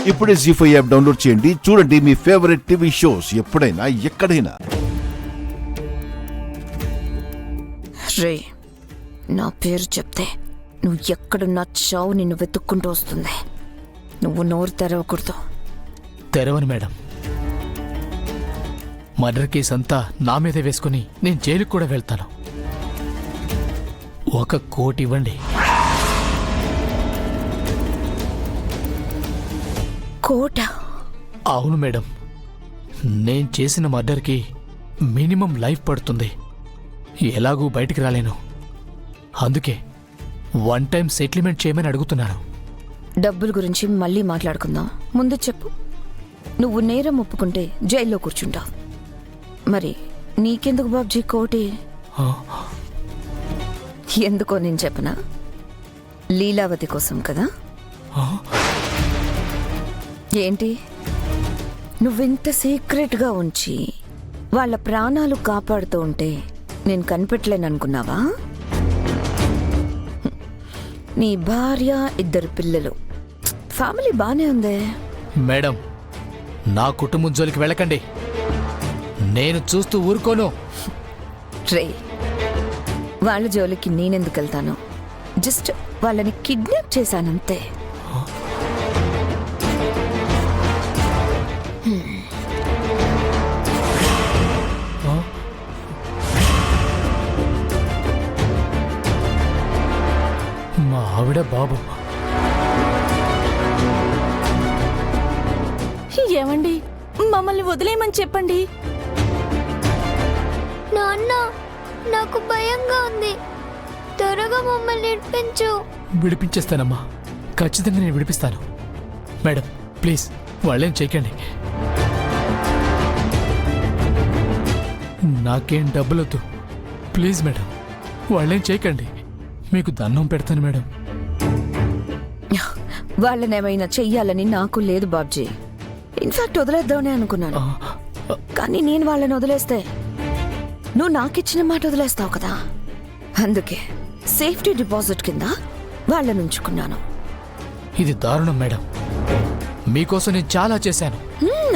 ఇప్పుడే జీ5 app download చేయండి. చూడండి మీ ఫేవరెట్ టీవీ షోస్ ఎప్పుడైనా ఎక్కడైనా. రే, నా పేరు చెప్తే నువ్వు ఎక్కడున్నా చావు నిన్ను వెతుక్కుంటూ వస్తుంది. నువ్వు నోరు తెరవకూడదు. తెరవను మేడం. మర్డర్ కేసు అంతా నా మీదే వేసుకుని నేను జైలుకు కూడా వెళ్తాను. 1 కోటి ఇవ్వండి. కోట? అవును మేడం, నేను చేసిన మర్డర్కి మినిమం లైఫ్ పడుతుంది. ఎలాగూ బయటికి రాలేను. అందుకే 1 టైం సెటిల్మెంట్ చేయమని అడుగుతున్నాను. డబ్బుల గురించి మళ్ళీ మాట్లాడుకుందాం. ముందు చెప్పు, నువ్వు నేరం ఒప్పుకుంటే జైల్లో కూర్చుంటావు. మరి నీకెందుకు బాబ్జీ కోటి? ఎందుకో నేను చెప్పనా? లీలావతి కోసం కదా. ఏంటి, నువ్వెంత సీక్రెట్గా ఉంచి వాళ్ళ ప్రాణాలు కాపాడుతూ ఉంటే నేను కనిపెట్టలేననుకున్నావా? నీ భార్య, 2 పిల్లలు, ఫ్యామిలీ బానే ఉందే. మేడం, నా కుటుంబం జోలికి వెళ్ళకండి. నేను చూస్తూ ఊరుకోను. రే, వాళ్ళ జోలికి నేనెందుకు వెళ్తాను? జస్ట్ వాళ్ళని కిడ్నాప్ చేశానంతే. మా ఆవిడ బాబు. ఏమండి, మమ్మల్ని వదిలేయమని చెప్పండి. నాన్న, నాకు భయంగా ఉంది. త్వరగా మమ్మల్ని విడిపించు. విడిపించేస్తానమ్మా, ఖచ్చితంగా నేను విడిపిస్తాను. మేడం ప్లీజ్, వాళ్ళేం చేయకండి. నాకేం డబ్బులొద్దు, ప్లీజ్ మేడం, వాళ్ళేం చేయకండి. మీకు దండం పెడతాను మేడం. వాళ్ళనేమైనా చెయ్యాలని నాకు లేదు బాబ్జీ. ఇన్ఫాక్ట్ వదిలేద్దామని అనుకున్నాను. కానీ నేను వాళ్ళని వదిలేస్తే నువ్వు నాకిచ్చిన మాట వదిలేస్తావు కదా. అందుకే సేఫ్టీ డిపాజిట్ కింద వాళ్ళని ఉంచుకున్నాను. ఇది దారుణం మేడం. మీకోసం నేను చాలా చేశాను.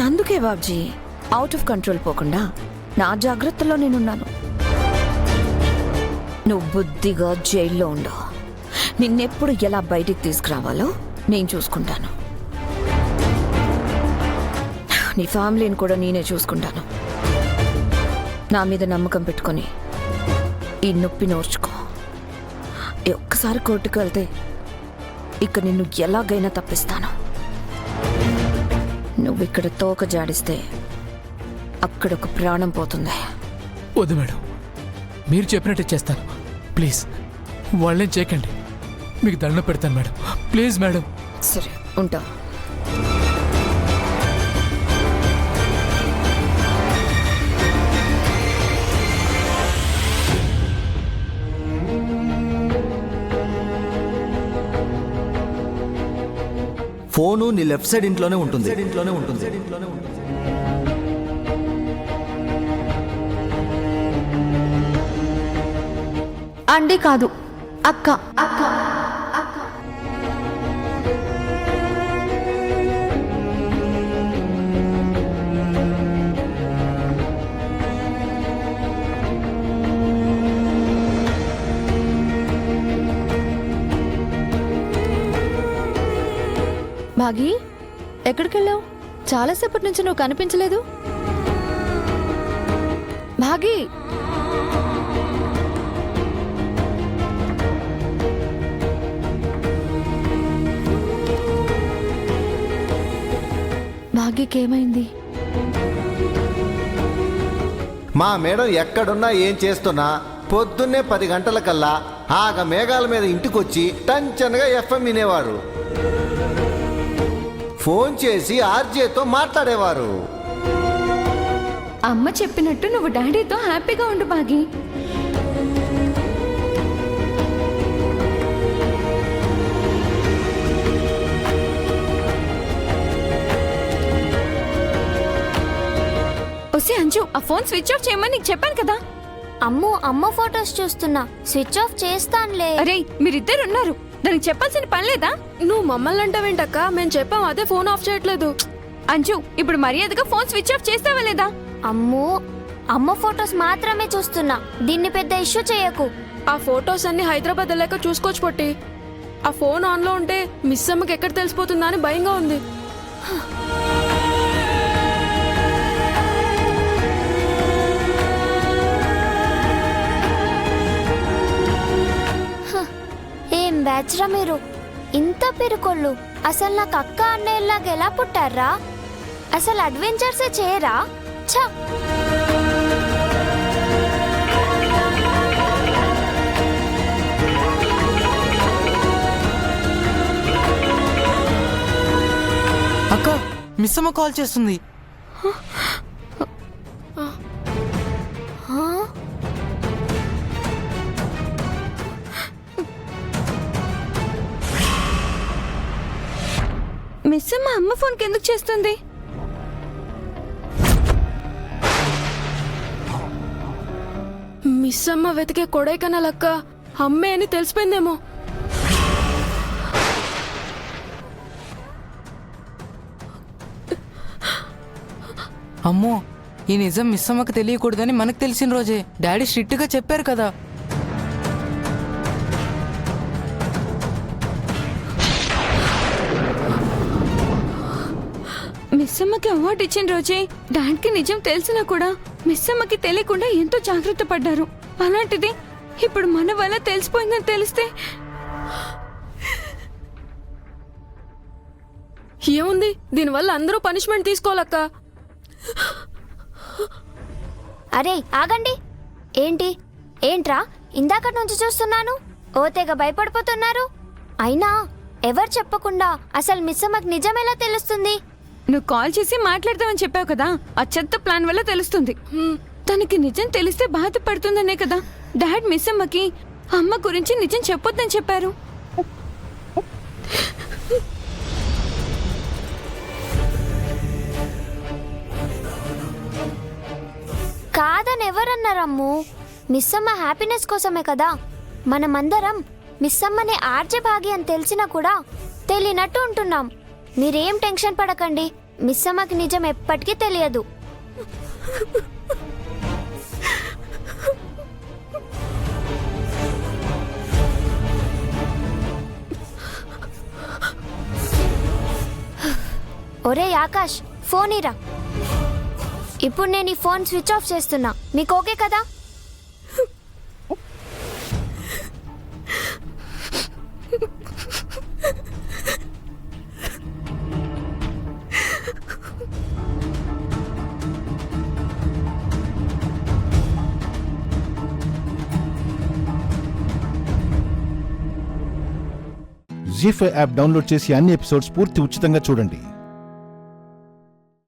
అందుకే బాబ్జీ అవుట్ ఆఫ్ కంట్రోల్ పోకుండా నా జాగ్రత్తలో నేనున్నాను. నువ్వు బుద్ధిగా జైల్లో ఉండవు. నిన్నెప్పుడు ఎలా బయటికి తీసుకురావాలో నేను చూసుకుంటాను. నీ ఫ్యామిలీని కూడా నేనే చూసుకుంటాను. నా మీద నమ్మకం పెట్టుకొని ఈ నొప్పి నోర్చుకో. ఒక్కసారి కోర్టుకు వెళ్తే ఇక నిన్ను ఎలాగైనా తప్పిస్తాను. నువ్వు ఇక్కడ తోక జాడిస్తే అక్కడ ఒక ప్రాణం పోతుంది. వద్దు మేడం, మీరు చెప్పినట్టే చేస్తాను. ప్లీజ్ వాళ్ళేం చేయకండి. మీకు దండం పెడతాను మేడం, ప్లీజ్ మేడం. సరే, ఉంటా. ఫోను నీ లెఫ్ట్ సైడ్ ఇంట్లోనే ఉంటుంది. అండి కాదు, అక్క. భాగి, ఎక్కడికెళ్ళావు? చాలాసేపటి నుంచి నువ్వు కనిపించలేదు. భాగి, భాగ్యకేమైంది? మా మేడం ఎక్కడున్నా ఏం చేస్తున్నా పొద్దున్నే 10 గంటలకల్లా ఆగ మేఘాల మీద ఇంటికొచ్చి టంచనగా ఎఫ్ఎం వినేవారు. ఫోన్ చేసి ఆర్జేతో మాట్లాడేవారు. అమ్మ చెప్పినట్టు నువ్వు డాడీతో హ్యాపీగా ఉండు భాగి. ఒసే అంజు, ఆ ఫోన్ స్విచ్ ఆఫ్ చేయమని నీకు చెప్పాను కదా. అమ్మ ఫోటోస్ చూస్తున్నా, స్విచ్ ఆఫ్ చేస్తానులే. అరే, మీరిద్దరు ఉన్నారు, దానికి చెప్పాల్సిన పని లేదా? నువ్వు మమ్మల్ని అంటావేంటక్క? మేము చెప్పాం, అదే ఫోన్ ఆఫ్ చేయట్లేదు. అంజు, ఇప్పుడు మర్యాదగా ఫోన్ స్విచ్ ఆఫ్ చేస్తావా లేదా? అమ్మో, అమ్మ ఫొటోస్ మాత్రమే చూస్తున్నా. దీన్ని పెద్ద ఇష్యూ చేయకు. ఆ ఫొటోస్ అన్ని హైదరాబాద్ వెళ్ళాక చూసుకోవచ్చు పొట్టి. ఆ ఫోన్ ఆన్లో ఉంటే మిస్ అమ్మకి ఎక్కడ తెలిసిపోతుందా అని భయంగా ఉంది. ఏం బ్యాచ్రా మీరు, ఇంత పిరుకోళ్ళు. అసలు నాకు అక్క అన్నయ్యలాగా ఎలా పుట్టారా? అసలు అడ్వెంచర్సే చేయరా? ఛ! అక్క, మిస్ అమ్మ కాల్ చేస్తుంది. మిస్ అమ్మ అమ్మ ఫోన్కి ఎందుకు చేస్తుంది? మిస్ అమ్మ వెతికే కొడైకెనాల్ అక్క అమ్మే అని తెలిసిపోయిందేమో. అమ్మో, ఈ నిజం మిస్ అమ్మకి తెలియకూడదని మనకు తెలిసిన రోజే డాడీ స్ట్రిక్ట్ గా చెప్పారు కదా. మిస్ అమ్మకి అవార్డు ఇచ్చిన రోజే డాడ్కి నిజం తెలిసినా కూడా మిస్ అమ్మకి తెలియకుండా ఎంతో జాగ్రత్త పడ్డారు. అలాంటిది ఇప్పుడు మన వల్ల తెలిసిపోయిందని తెలిస్తే ఏముంది, దీనివల్ల అందరూ పనిష్మెంట్ తీసుకోవాలక్క. అరే ఆగండి. ఏంట్రా ఇందాక నుంచి చూస్తున్నాను, ఓ తెగ భయపడిపోతున్నారు. అయినా ఎవరు చెప్పకుండా అసలు మిస్ అమ్మకి నిజం ఎలా తెలుస్తుంది? నువ్వు కాల్ చేసి మాట్లాడతావని చెప్పావు కదా, ఆ చెత్త ప్లాన్ వల్ల తెలుస్తుంది. తనకి నిజం తెలిస్తే బాధపడుతుందనే కదా డాడ్ మిస్ అమ్మకి అమ్మ గురించి నిజం చెప్పొద్దని చెప్పారు. కాదని ఎవరన్నారమ్ము? మిస్ అమ్మ హ్యాపీనెస్ కోసమే కదా. మనమందరం మిస్ అమ్మనే ఆర్జే భాగి అని తెలిసినా కూడా తెలియనట్టు ఉంటున్నాం. మీరేం టెన్షన్ పడకండి, మిస్ అమ్మకి నిజం ఎప్పటికీ తెలియదు. ఒరే ఆకాష్, ఫోన్ ఇరా. ఇప్పుడు నేను ఈ ఫోన్ స్విచ్ ఆఫ్ చేస్తున్నా, మీకు ఓకే కదా? జీ5 యాప్ డౌన్లోడ్ చేసి అన్ని ఎపిసోడ్స్ పూర్తి ఉచితంగా చూడండి.